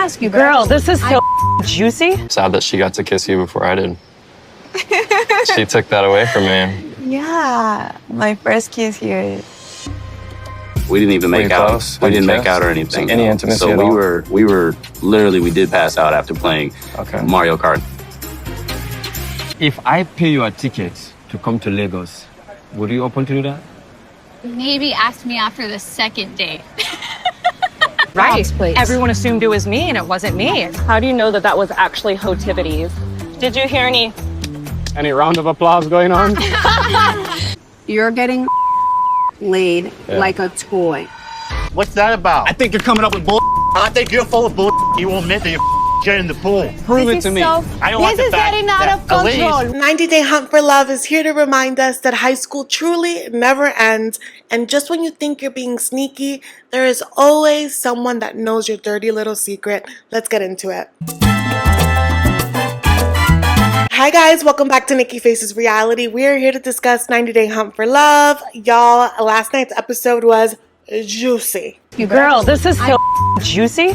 ask you, girl, this is so juicy. Sad that she got to kiss you before I did. She took that away from me. Yeah, my first kiss here. We didn't even make out. We didn't make out or anything. Like any intimacy so at we all? were literally, we did pass out after playing Mario Kart. If I pay you a ticket to come to Lagos, would you open to do that? Maybe ask me after the second date. Right. Everyone assumed it was me and it wasn't me. How do you know that that was actually Hotivities? Did you hear Any round of applause going on? You're getting laid like a toy. What's that about? I think you're coming up with bull. I think you're full of bull. You won't admit that you're getting in the pool. Prove it to me. I don't want the fact getting out of control. 90-Day Hunt for Love is here to remind us that high school truly never ends. And just when you think you're being sneaky, there is always someone that knows your dirty little secret. Let's get into it. Hi guys, welcome back to Nikki Faces Reality. We are here to discuss 90-Day Hunt for Love. Y'all, last night's episode was juicy. Girl, this is so juicy.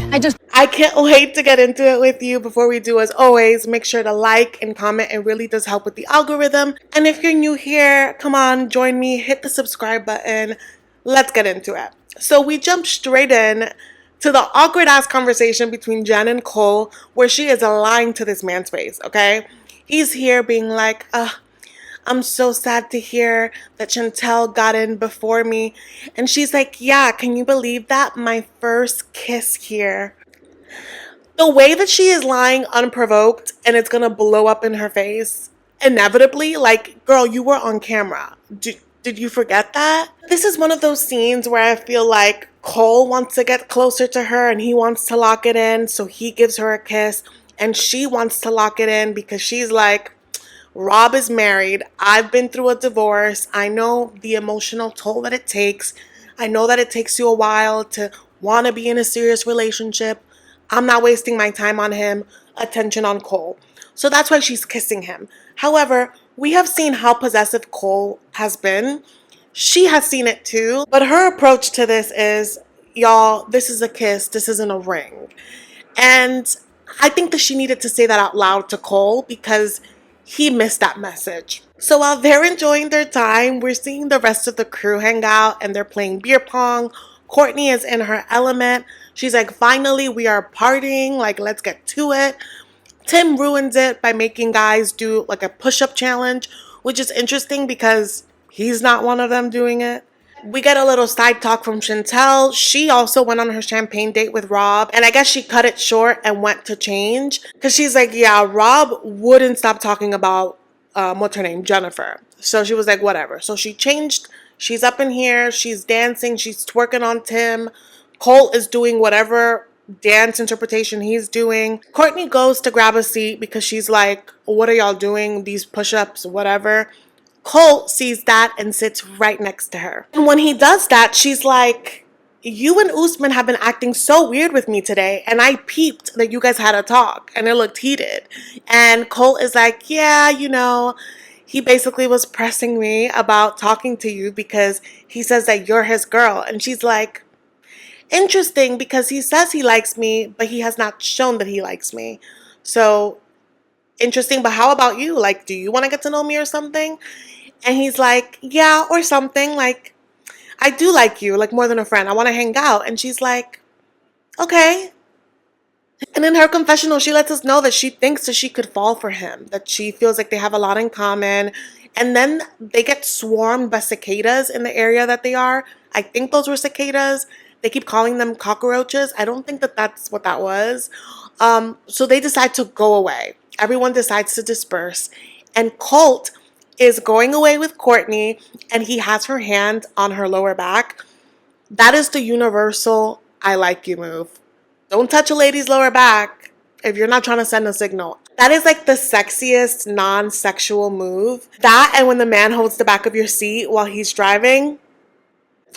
I can't wait to get into it with you. Before we do, as always, make sure to like and comment. It really does help with the algorithm. And if you're new here, come on, join me, hit the subscribe button. Let's get into it. So we jump straight in to the awkward ass conversation between Jen and Cole, where she is lying to this man's face, okay? He's here being like, I'm so sad to hear that Chantel got in before me. And she's like, yeah, can you believe that? My first kiss here. The way that she is lying unprovoked and it's gonna blow up in her face, inevitably, like, girl, you were on camera. Did you forget that? This is one of those scenes where I feel like Cole wants to get closer to her and he wants to lock it in, so he gives her a kiss. And she wants to lock it in because she's like, Rob is married. I've been through a divorce. I know the emotional toll that it takes. I know that it takes you a while to want to be in a serious relationship. I'm not wasting my time on him. Attention on Cole. So that's why she's kissing him. However, we have seen how possessive Cole has been. She has seen it too. But her approach to this is, y'all, this is a kiss. This isn't a ring. And I think that she needed to say that out loud to Cole because he missed that message. So while they're enjoying their time, we're seeing the rest of the crew hang out and they're playing beer pong. Courtney is in her element. She's like, finally, we are partying. Like, let's get to it. Tim ruins it by making guys do like a push-up challenge, which is interesting because he's not one of them doing it. We get a little side talk from Chantel. She also went on her champagne date with Rob. And I guess she cut it short and went to change. Because she's like, yeah, Rob wouldn't stop talking about, what's her name? Jennifer. So she was like, whatever. So she changed. She's up in here. She's dancing. She's twerking on Tim. Cole is doing whatever dance interpretation he's doing. Courtney goes to grab a seat because she's like, what are y'all doing? These push-ups, whatever. Cole sees that and sits right next to her. And when he does that, she's like, you and Usman have been acting so weird with me today. And I peeped that you guys had a talk and it looked heated. And Cole is like, yeah, you know, he basically was pressing me about talking to you because he says that you're his girl. And she's like, interesting, because he says he likes me, but he has not shown that he likes me. So interesting, but how about you? Like, do you want to get to know me or something? And he's like, yeah, or something. Like, I do like you, like more than a friend. I want to hang out. And she's like, okay. And in her confessional, she lets us know that she thinks that she could fall for him, that she feels like they have a lot in common. And then they get swarmed by cicadas in the area that they are. I think those were cicadas. They keep calling them cockroaches. I don't think that that's what that was. So they decide to go away. Everyone decides to disperse. And Colt is going away with Courtney, and he has her hand on her lower back. That is the universal I like you move. Don't touch a lady's lower back if you're not trying to send a signal. That is like the sexiest non-sexual move. That, and when the man holds the back of your seat while he's driving.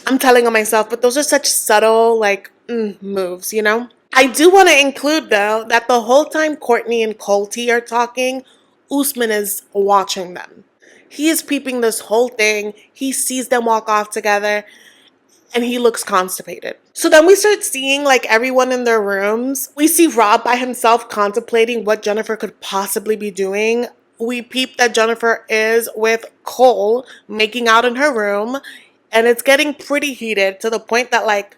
I'm telling on myself, but those are such subtle like moves, you know? I do want to include though that the whole time Courtney and Colt are talking, Usman is watching them. He is peeping this whole thing. He sees them walk off together. and he looks constipated. So then we start seeing like everyone in their rooms. We see Rob by himself contemplating what Jennifer could possibly be doing. We peep that Jennifer is with Cole making out in her room, and it's getting pretty heated to the point that like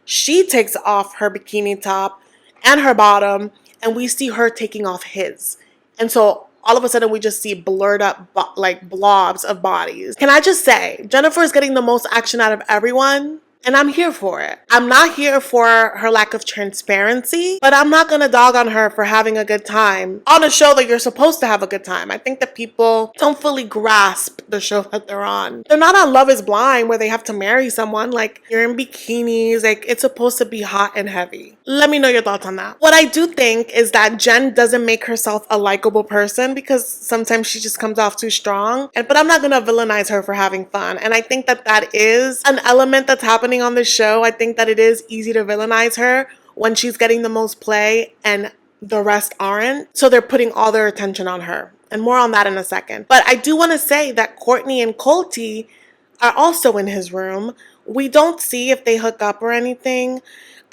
she takes off her bikini top and her bottom, and we see her taking off his. And so all of a sudden we just see blurred up like blobs of bodies. Can I just say, Jennifer is getting the most action out of everyone, and I'm here for it. I'm not here for her lack of transparency, but I'm not gonna dog on her for having a good time on a show that you're supposed to have a good time. I think that people don't fully grasp the show that they're on. They're not on Love is Blind where they have to marry someone. Like, you're in bikinis, like it's supposed to be hot and heavy. Let me know your thoughts on that. What I do think is that Jen doesn't make herself a likable person because sometimes she just comes off too strong. But I'm not gonna villainize her for having fun. And I think that that is an element that's happening on the show. I think that it is easy to villainize her when she's getting the most play and the rest aren't. So they're putting all their attention on her. And more on that in a second. But I do want to say that Courtney and Colt are also in his room. We don't see if they hook up or anything.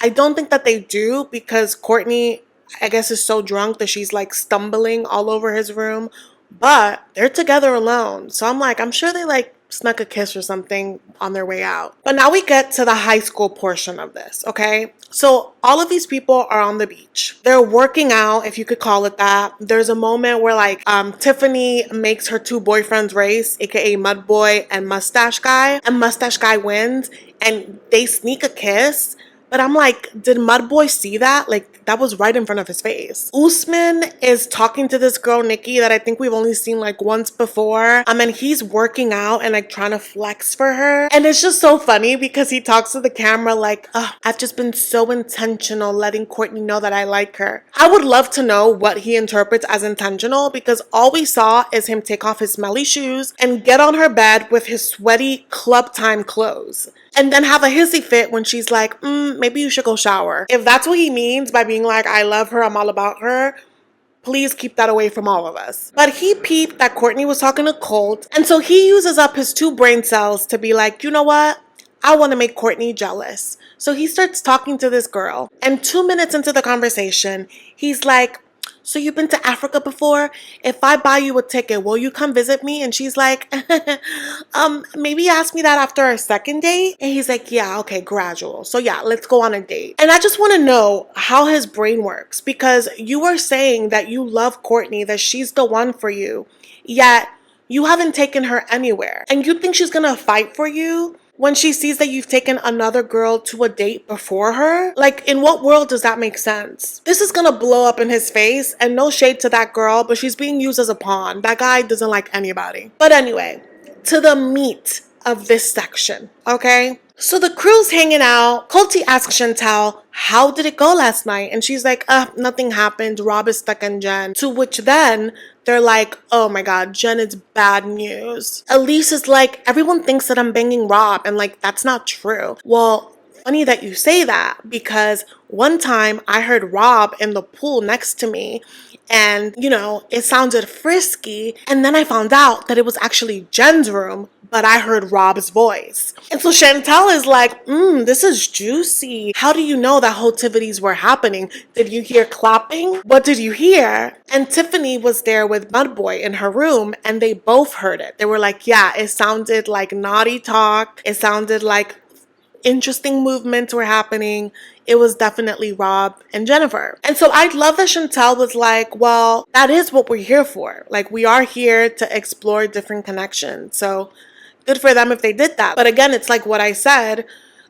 I don't think that they do because Courtney, I guess, is so drunk that she's like stumbling all over his room. But they're together alone. So I'm like, I'm sure they like snuck a kiss or something on their way out. But now we get to the high school portion of this, okay? So all of these people are on the beach. They're working out, if you could call it that. There's a moment where like Tiffany makes her two boyfriends race, aka Mud Boy and Mustache Guy. And Mustache Guy wins and they sneak a kiss. But I'm like, did Mud Boy see that? Like, that was right in front of his face. Usman is talking to this girl, Nikki, that I think we've only seen like once before. And he's working out and like trying to flex for her. And it's just so funny because he talks to the camera like, I've just been so intentional letting Courtney know that I like her. I would love to know what he interprets as intentional because all we saw is him take off his smelly shoes and get on her bed with his sweaty club time clothes. And then have a hissy fit when she's like, maybe you should go shower. If that's what he means by being like, I love her, I'm all about her, please keep that away from all of us. But he peeped that Courtney was talking to Colt. And so he uses up his 2 brain cells to be like, you know what? I want to make Courtney jealous. So he starts talking to this girl. And 2 minutes into the conversation, he's like, so you've been to Africa before? If I buy you a ticket, will you come visit me? And she's like, maybe ask me that after our second date. And he's like, yeah, okay, gradual. So yeah, let's go on a date. And I just want to know how his brain works because you are saying that you love Courtney, that she's the one for you, yet you haven't taken her anywhere. And you think she's gonna fight for you when she sees that you've taken another girl to a date before her? Like, in what world does that make sense? This is gonna blow up in his face, and no shade to that girl, but she's being used as a pawn. That guy doesn't like anybody. But anyway, to the meat of this section, okay? So the crew's hanging out. Colty asks Chantel, how did it go last night? And she's like, nothing happened. Rob is stuck on Jen. To which then they're like, oh my God, Jen, it's bad news. Elise is like, everyone thinks that I'm banging Rob. And like, that's not true. Well, funny that you say that because one time I heard Rob in the pool next to me and, you know, it sounded frisky. And then I found out that it was actually Jen's room, but I heard Rob's voice. And so Chantel is like, this is juicy. How do you know that hotivities were happening? Did you hear clapping? What did you hear? And Tiffany was there with Mud Boy in her room and they both heard it. They were like, yeah, it sounded like naughty talk. It sounded like interesting movements were happening. It was definitely Rob and Jennifer. And so I love that Chantel was like, well, that is what we're here for. Like, we are here to explore different connections. So good for them if they did that. But again, it's like what I said.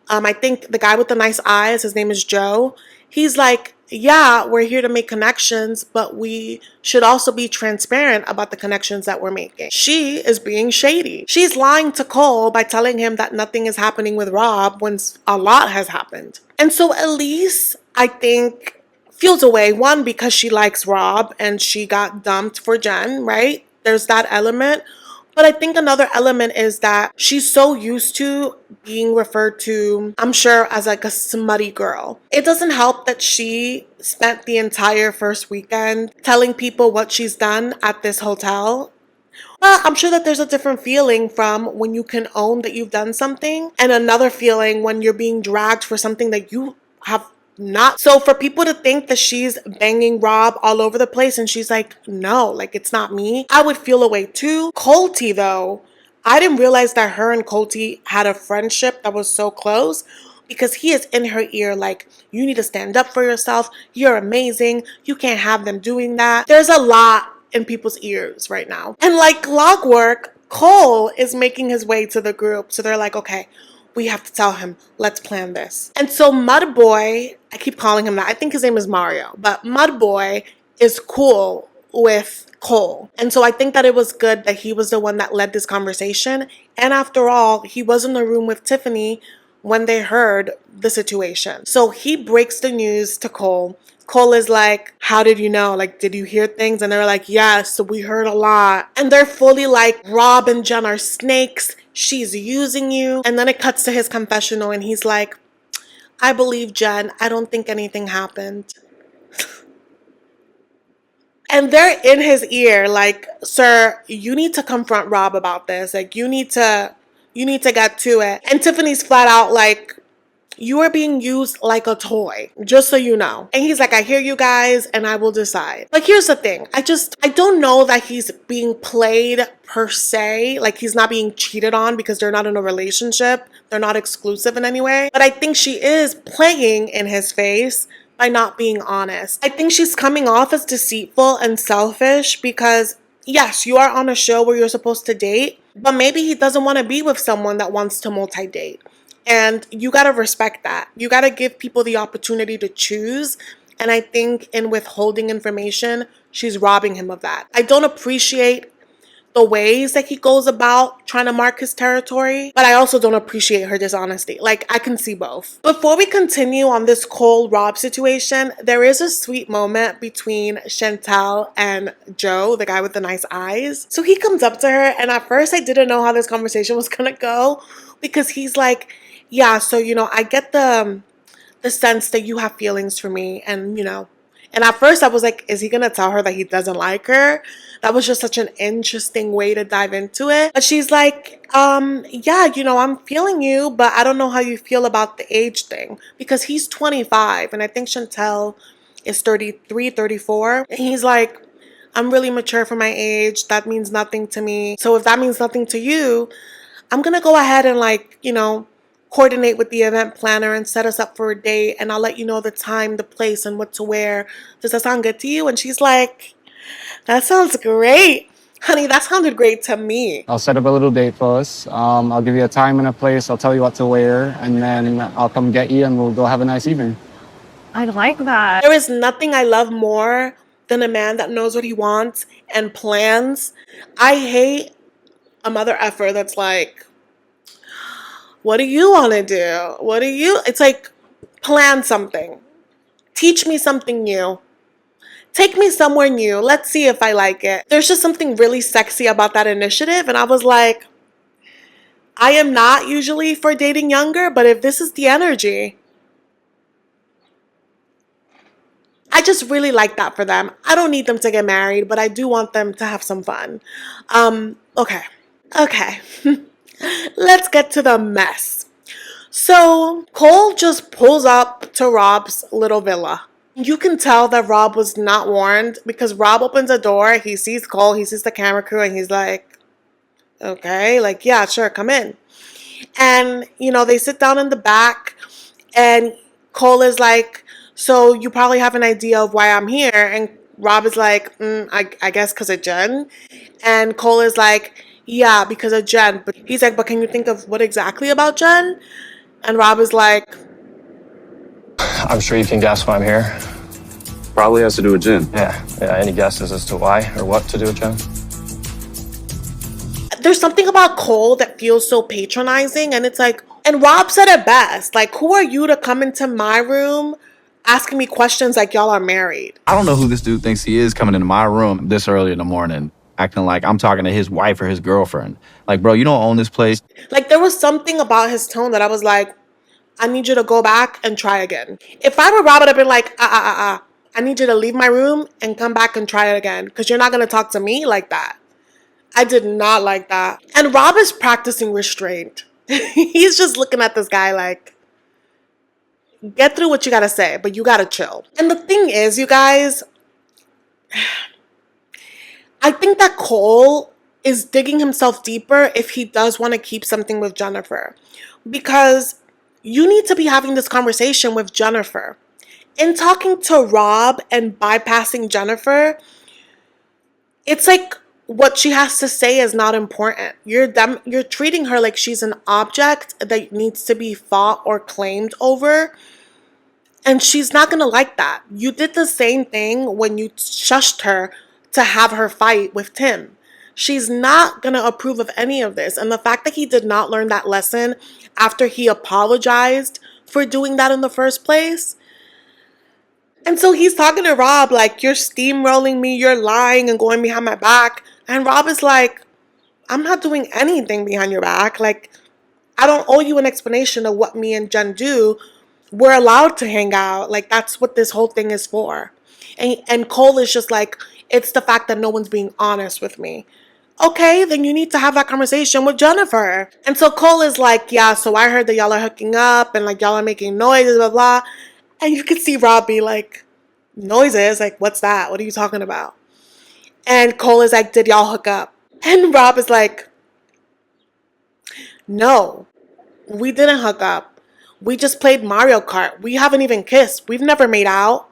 I think the guy with the nice eyes, his name is Joe. He's like, yeah, we're here to make connections, but we should also be transparent about the connections that we're making. She is being shady. She's lying to Cole by telling him that nothing is happening with Rob when a lot has happened. And so Elise, I think, feels away. One, because she likes Rob and she got dumped for Jen, right? There's that element. But I think another element is that she's so used to being referred to, I'm sure, as like a smutty girl. It doesn't help that she spent the entire first weekend telling people what she's done at this hotel But I'm sure that there's a different feeling from when you can own that you've done something, and another feeling when you're being dragged for something that you have not. So for people to think that she's banging Rob all over the place and she's like, no, like it's not me, I would feel away too. Colty though, I didn't realize that her and Colty had a friendship that was so close, because he is in her ear like, you need to stand up for yourself. You're amazing. You can't have them doing that. There's a lot in people's ears right now. And like clockwork, Cole is making his way to the group. So they're like, okay, we have to tell him, let's plan this. And so Mudboy, I keep calling him that, I think his name is Mario, but Mudboy is cool with Cole. And so I think that it was good that he was the one that led this conversation. And after all, he was in the room with Tiffany when they heard the situation. So he breaks the news to Cole. Cole is like, how did you know? Like, did you hear things? And they're like, yes, we heard a lot. And they're fully like, Rob and Jen are snakes. She's using you. And then it cuts to his confessional and he's like, I believe Jen. I don't think anything happened. And they're in his ear like, sir, you need to confront Rob about this. Like, you need to get to it. And Tiffany's flat out like, you are being used like a toy, just so you know. And he's like, I hear you guys and I will decide. Like, here's the thing. I don't know that he's being played per se. Like, he's not being cheated on because they're not in a relationship. They're not exclusive in any way. But I think she is playing in his face by not being honest. I think she's coming off as deceitful and selfish because yes, you are on a show where you're supposed to date, but maybe he doesn't want to be with someone that wants to multi-date. And you got to respect that. You got to give people the opportunity to choose. And I think in withholding information, she's robbing him of that. I don't appreciate the ways that he goes about trying to mark his territory, but I also don't appreciate her dishonesty. Like, I can see both. Before we continue on this Cole-Rob situation, there is a sweet moment between Chantel and Joe, the guy with the nice eyes. So he comes up to her, and at first I didn't know how this conversation was gonna go, because he's like, yeah, so, you know, I get the sense that you have feelings for me, and, you know, and at first I was like, is he gonna tell her that he doesn't like her? That was just such an interesting way to dive into it. But she's like, yeah, you know, I'm feeling you, but I don't know how you feel about the age thing. Because he's 25, and I think Chantel is 33, 34. And he's like, I'm really mature for my age. That means nothing to me. So if that means nothing to you, I'm gonna go ahead and, like, you know, coordinate with the event planner and set us up for a date, and I'll let you know the time, the place, and what to wear. Does that sound good to you? And she's like, that sounds great. Honey, that sounded great to me. I'll set up a little date for us. I'll give you a time and a place. I'll tell you what to wear, and then I'll come get you and we'll go have a nice evening. I like that. There is nothing I love more than a man that knows what he wants and plans. I hate a mother effer that's like, what do you want to do? It's like, plan something. Teach me something new. Take me somewhere new. Let's see if I like it. There's just something really sexy about that initiative. And I was like, I am not usually for dating younger, but if this is the energy, I just really like that for them. I don't need them to get married, but I do want them to have some fun. Okay. Let's get to the mess. So Cole just pulls up to Rob's little villa. You can tell that Rob was not warned because Rob opens a door, he sees Cole, he sees the camera crew, and he's like, okay, like, yeah, sure, come in. And, you know, they sit down in the back, and Cole is like, so you probably have an idea of why I'm here. And Rob is like, I guess because of Jen. And Cole is like, yeah, because of Jen. But he's like, but can you think of what exactly about Jen? And Rob is like, I'm sure you can guess why I'm here. Probably has to do with Jen. Yeah. Any guesses as to why or what to do with Jen? there's something about Cole that feels so patronizing, and it's like, and Rob said it best, like, who are you to come into my room asking me questions like y'all are married? I don't know who this dude thinks he is coming into my room this early in the morning, acting like I'm talking to his wife or his girlfriend. Like, bro, you don't own this place. Like, there was something about his tone that I was like, I need you to go back and try again. If I were Rob, I'd have been like, I need you to leave my room and come back and try it again, because you're not going to talk to me like that. I did not like that. And Rob is practicing restraint. He's just looking at this guy like, get through what you gotta say, but you gotta chill. And the thing is, you guys, I think that Cole is digging himself deeper if he does want to keep something with Jennifer. Because you need to be having this conversation with Jennifer. In talking to Rob and bypassing Jennifer, it's like what she has to say is not important. You're treating her like she's an object that needs to be fought or claimed over. And she's not going to like that. You did the same thing when you shushed her to have her fight with Tim. She's not going to approve of any of this. And the fact that he did not learn that lesson after he apologized for doing that in the first place. And so he's talking to Rob like, you're steamrolling me, you're lying and going behind my back. And Rob is like, I'm not doing anything behind your back. Like, I don't owe you an explanation of what me and Jen do. We're allowed to hang out. Like, that's what this whole thing is for. And Cole is just like, it's the fact that no one's being honest with me. Okay, then you need to have that conversation with Jennifer. And so Cole is like, yeah, so I heard that y'all are hooking up and like y'all are making noises, blah, blah. And you can see Rob be like, noises? Like, what's that? What are you talking about? And Cole is like, did y'all hook up? And Rob is like, no, we didn't hook up. We just played Mario Kart. We haven't even kissed. We've never made out.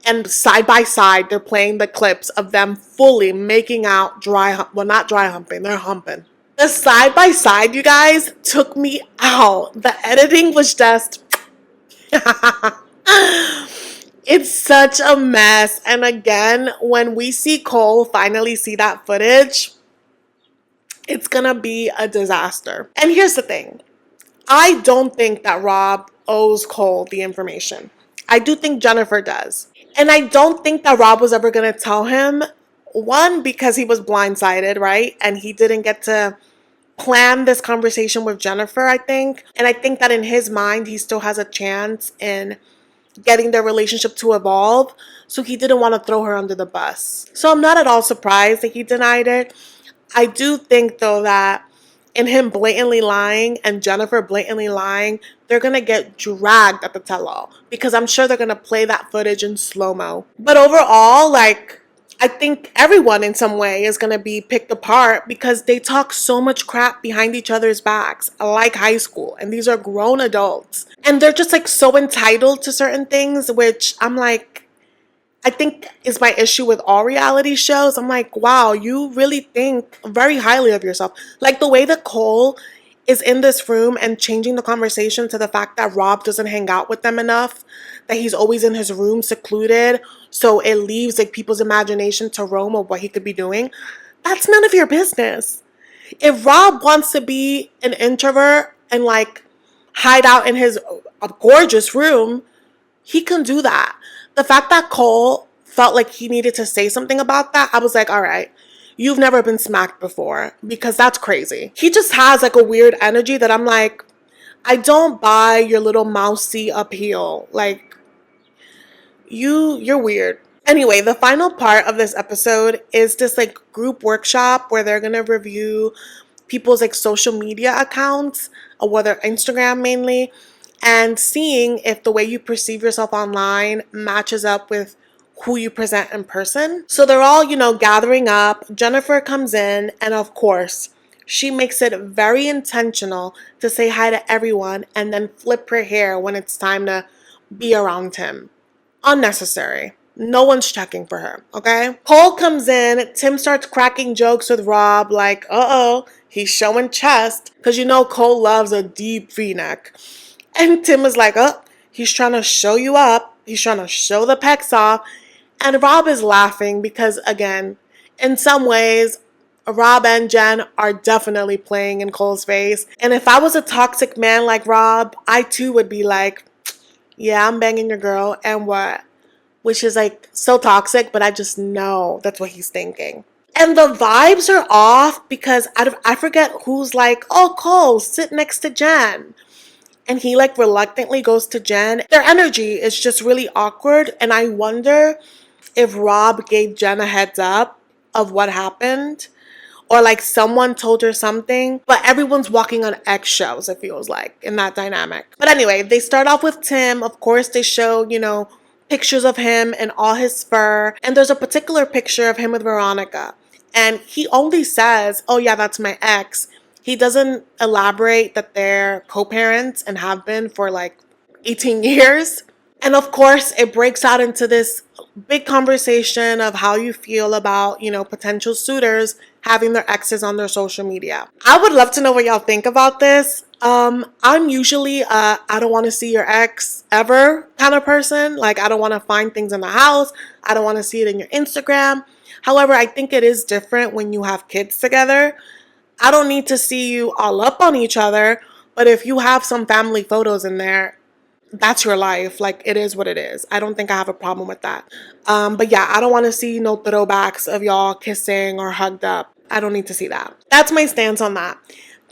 And side by side, they're playing the clips of them fully making out not dry humping, they're humping. The side by side, you guys, took me out. The editing was just... It's such a mess. And again, when we see Cole finally see that footage, it's gonna be a disaster. And here's the thing. I don't think that Rob owes Cole the information. I do think Jennifer does. And I don't think that Rob was ever gonna tell him, one, because he was blindsided, right? And he didn't get to plan this conversation with Jennifer, I think. And I think that in his mind, he still has a chance in getting their relationship to evolve, so he didn't want to throw her under the bus. So I'm not at all surprised that he denied it. I do think, though, that in him blatantly lying and Jennifer blatantly lying, they're going to get dragged at the tell-all, because I'm sure they're going to play that footage in slow-mo. But overall, like, I think everyone in some way is going to be picked apart because they talk so much crap behind each other's backs, like high school. And these are grown adults. And they're just like so entitled to certain things, which I'm like, I think is my issue with all reality shows. I'm like, wow, you really think very highly of yourself. Like the way that Cole is in this room and changing the conversation to the fact that Rob doesn't hang out with them enough, that he's always in his room secluded, so it leaves like people's imagination to roam of what he could be doing. That's none of your business. If Rob wants to be an introvert and like hide out in his gorgeous room, he can do that. The fact that Cole felt like he needed to say something about that, I was like, all right, you've never been smacked before, because that's crazy. He just has like a weird energy that I'm like, I don't buy your little mousy appeal. Like, you're weird. Anyway, the final part of this episode is this like group workshop where they're gonna review people's like social media accounts, or whether Instagram mainly, and seeing if the way you perceive yourself online matches up with who you present in person. So they're all, gathering up. Jennifer comes in, and of course, she makes it very intentional to say hi to everyone and then flip her hair when it's time to be around Tim. Unnecessary. No one's checking for her, okay? Cole comes in. Tim starts cracking jokes with Rob like, uh-oh, he's showing chest. Because Cole loves a deep V-neck. And Tim is like, oh, he's trying to show you up. He's trying to show the pecs off. And Rob is laughing because, again, in some ways, Rob and Jen are definitely playing in Cole's face. And if I was a toxic man like Rob, I too would be like, yeah, I'm banging your girl, and what? Which is like so toxic, but I just know that's what he's thinking. And the vibes are off because I forget who's like, oh, Cole, sit next to Jen. And he like reluctantly goes to Jen. Their energy is just really awkward. And I wonder if Rob gave Jen a heads up of what happened, or like someone told her something, but everyone's walking on eggshells, it feels like, in that dynamic. But anyway, they start off with Tim. Of course, they show, you know, pictures of him and all his fur. And there's a particular picture of him with Veronica. And he only says, oh yeah, that's my ex. He doesn't elaborate that they're co-parents and have been for like 18 years. And of course, it breaks out into this big conversation of how you feel about, you know, potential suitors having their exes on their social media. I would love to know what y'all think about this. I'm usually I don't want to see your ex ever kind of person. Like, I don't want to find things in the house. I don't want to see it in your Instagram. However, I think it is different when you have kids together. I don't need to see you all up on each other, but if you have some family photos in there, that's your life. Like, it is what it is. I don't think I have a problem with that. But yeah, I don't want to see no throwbacks of y'all kissing or hugged up. I don't need to see that. That's my stance on that.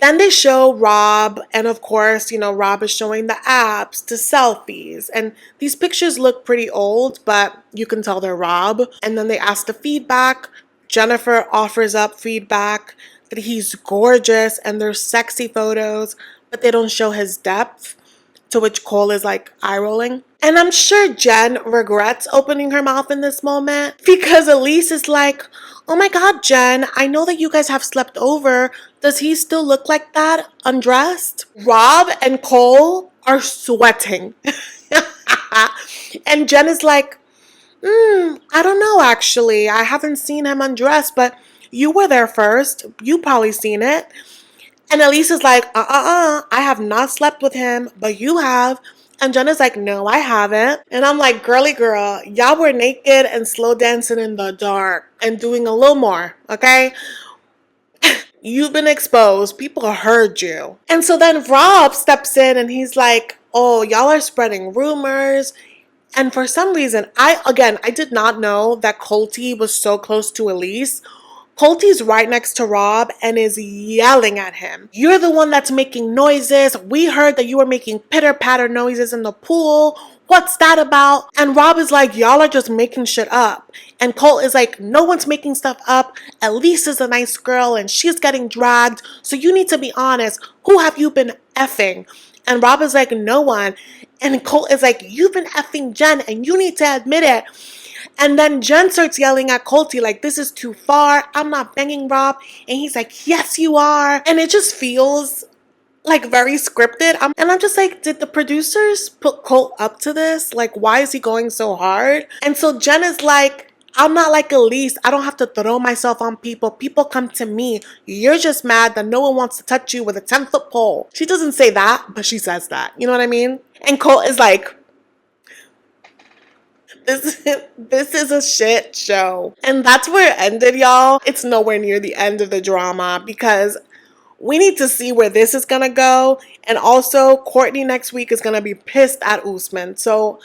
Then they show Rob, and of course, you know, Rob is showing the apps, the selfies, and these pictures look pretty old, but you can tell they're Rob. And then they ask the feedback. Jennifer offers up feedback that he's gorgeous and there's sexy photos, but they don't show his depth, to which Cole is like eye rolling. And I'm sure Jen regrets opening her mouth in this moment, because Elise is like, oh my God, Jen, I know that you guys have slept over. Does he still look like that, undressed? Rob and Cole are sweating. And Jen is like, I don't know, actually. I haven't seen him undressed, but you were there first. You probably seen it. And Elise is like, I have not slept with him, but you have. And Jen is like, no, I haven't. And I'm like, girly girl, y'all were naked and slow dancing in the dark and doing a little more, okay? You've been exposed. People heard you. And so then Rob steps in and he's like, oh, y'all are spreading rumors. And for some reason, I did not know that Colty was so close to Elise. Colty's right next to Rob and is yelling at him. You're the one that's making noises. We heard that you were making pitter-patter noises in the pool. What's that about? And Rob is like, y'all are just making shit up. And Colt is like, no one's making stuff up. Elise is a nice girl and she's getting dragged. So you need to be honest. Who have you been effing? And Rob is like, no one. And Colt is like, you've been effing Jen and you need to admit it. And then Jen starts yelling at Colty like, this is too far. I'm not banging Rob. And he's like, yes, you are. And it just feels like very scripted. And I'm just like, did the producers put Colt up to this? Like, why is he going so hard? And so Jen is like, I'm not like Elise. I don't have to throw myself on people. People come to me. You're just mad that no one wants to touch you with a 10-foot pole. She doesn't say that, but she says that. You know what I mean? And Colt is like, this is a shit show. And that's where it ended, y'all. It's nowhere near the end of the drama, because we need to see where this is gonna go. And also, Courtney next week is gonna be pissed at Usman. So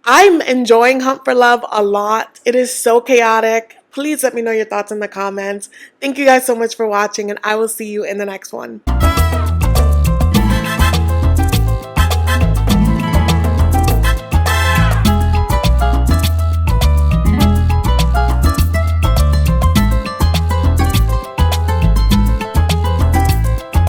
I'm enjoying Hunt for Love a lot. It is so chaotic. Please let me know your thoughts in the comments. Thank you guys so much for watching, and I will see you in the next one.